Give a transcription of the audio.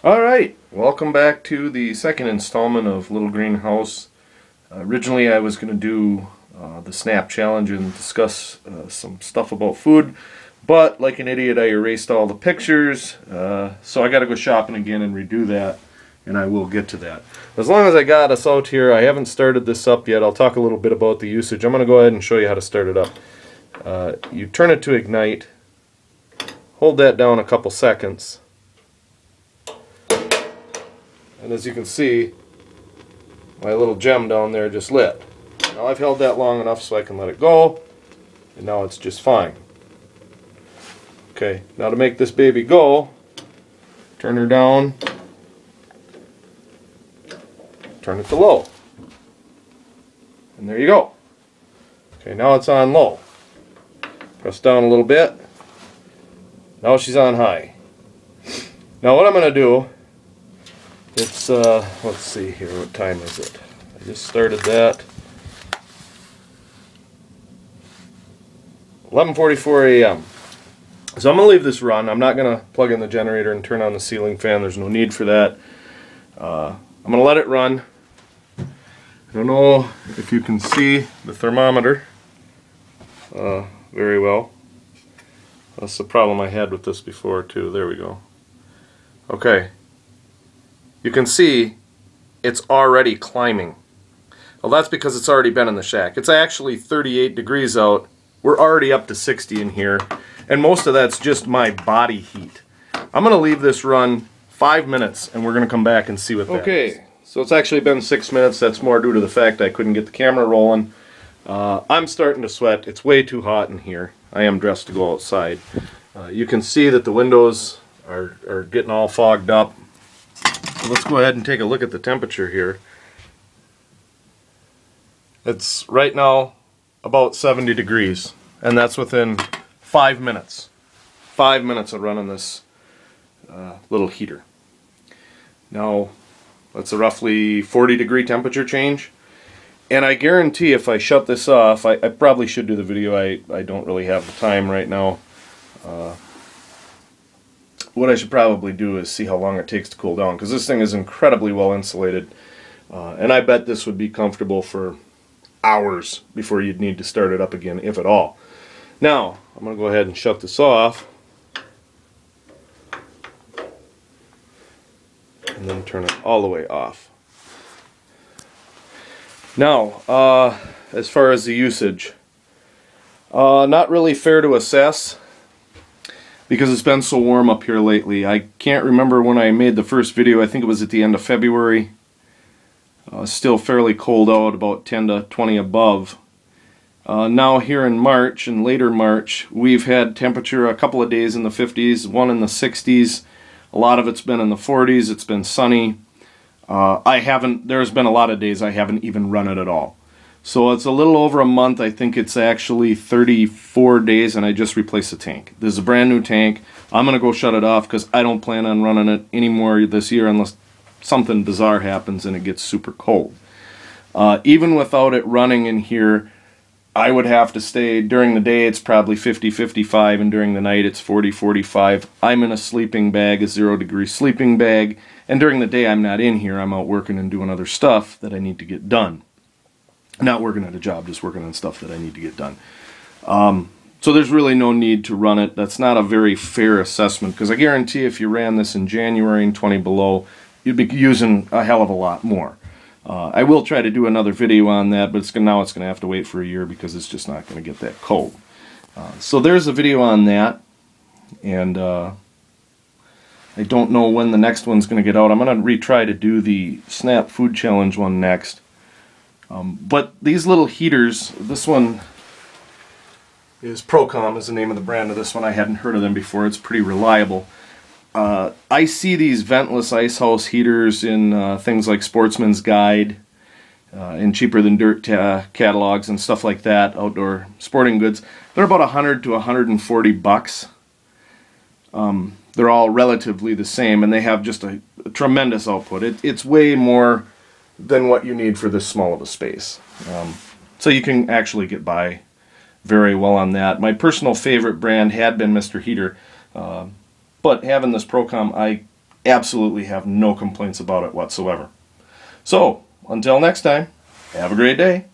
Alright, welcome back to the second installment of Little Greenhouse. Originally I was going to do the Snap Challenge and discuss some stuff about food, but like an idiot I erased all the pictures, so I got to go shopping again and redo that, and I will get to that. As long as I got us out here, I haven't started this up yet. I'll talk a little bit about the usage. I'm going to go ahead and show you how to start it up. You turn it to ignite, hold that down a couple seconds. And as you can see, my little gem down there just lit. Now I've held that long enough so I can let it go, and now it's just fine. Okay, now to make this baby go, turn her down, turn it to low. And there you go. Okay, now it's on low. Press down a little bit. Now she's on high. Now what I'm going to do, it's, let's see here, what time is it? I just started that. 11:44 a.m. So I'm going to leave this run. I'm not going to plug in the generator and turn on the ceiling fan. There's no need for that. I'm going to let it run. I don't know if you can see the thermometer very well. That's the problem I had with this before too. There we go. Okay. You can see it's already climbing. Well, that's because it's already been in the shack. It's actually 38 degrees out. We're already up to 60 in here, and most of that's just my body heat. I'm going to leave this run 5 minutes, and we're going to come back and see what that is. Okay, so it's actually been 6 minutes. That's more due to the fact I couldn't get the camera rolling. I'm starting to sweat. It's way too hot in here. I am dressed to go outside. You can see that the windows are getting all fogged up. Let's go ahead and take a look at the temperature here. It's right now about 70 degrees, and that's within 5 minutes. 5 minutes of running this little heater. Now, that's a roughly 40-degree temperature change, and I guarantee if I shut this off, I probably should do the video. I don't really have the time right now. What I should probably do is see how long it takes to cool down, because this thing is incredibly well insulated, and I bet this would be comfortable for hours before you'd need to start it up again, if at all. Now, I'm going to go ahead and shut this off, and then turn it all the way off. Now, as far as the usage, not really fair to assess, because it's been so warm up here lately. I can't remember when I made the first video. I think it was at the end of February. Still fairly cold out, about 10 to 20 above. Now here in March and later March, we've had temperature a couple of days in the 50s, one in the 60s. A lot of it's been in the 40s. It's been sunny. There's been a lot of days I haven't even run it at all. So it's a little over a month. I think it's actually 34 days, and I just replaced the tank. This is a brand new tank. I'm going to go shut it off because I don't plan on running it anymore this year unless something bizarre happens and it gets super cold. Even without it running in here, I would have to stay. During the day it's probably 50, 55, and during the night it's 40, 45. I'm in a sleeping bag, a 0-degree sleeping bag, and during the day I'm not in here. I'm out working and doing other stuff that I need to get done. Not working at a job, just working on stuff that I need to get done. So there's really no need to run it. That's not a very fair assessment, because I guarantee if you ran this in January and 20 below, you'd be using a hell of a lot more. I will try to do another video on that, but now it's going to have to wait for a year because it's just not going to get that cold. So there's a video on that, and I don't know when the next one's going to get out. I'm going to retry to do the Snap Food Challenge one next. But these little heaters, this one is Procom, is the name of the brand of this one. I hadn't heard of them before. It's pretty reliable. I see these ventless ice house heaters in things like Sportsman's Guide, in Cheaper Than Dirt catalogs and stuff like that, outdoor sporting goods. They're about 100 to 140 bucks. They're all relatively the same, and they have just a tremendous output. It's way more than what you need for this small of a space. So you can actually get by very well on that. My personal favorite brand had been Mr. Heater, but having this Procom, I absolutely have no complaints about it whatsoever. So, until next time, have a great day.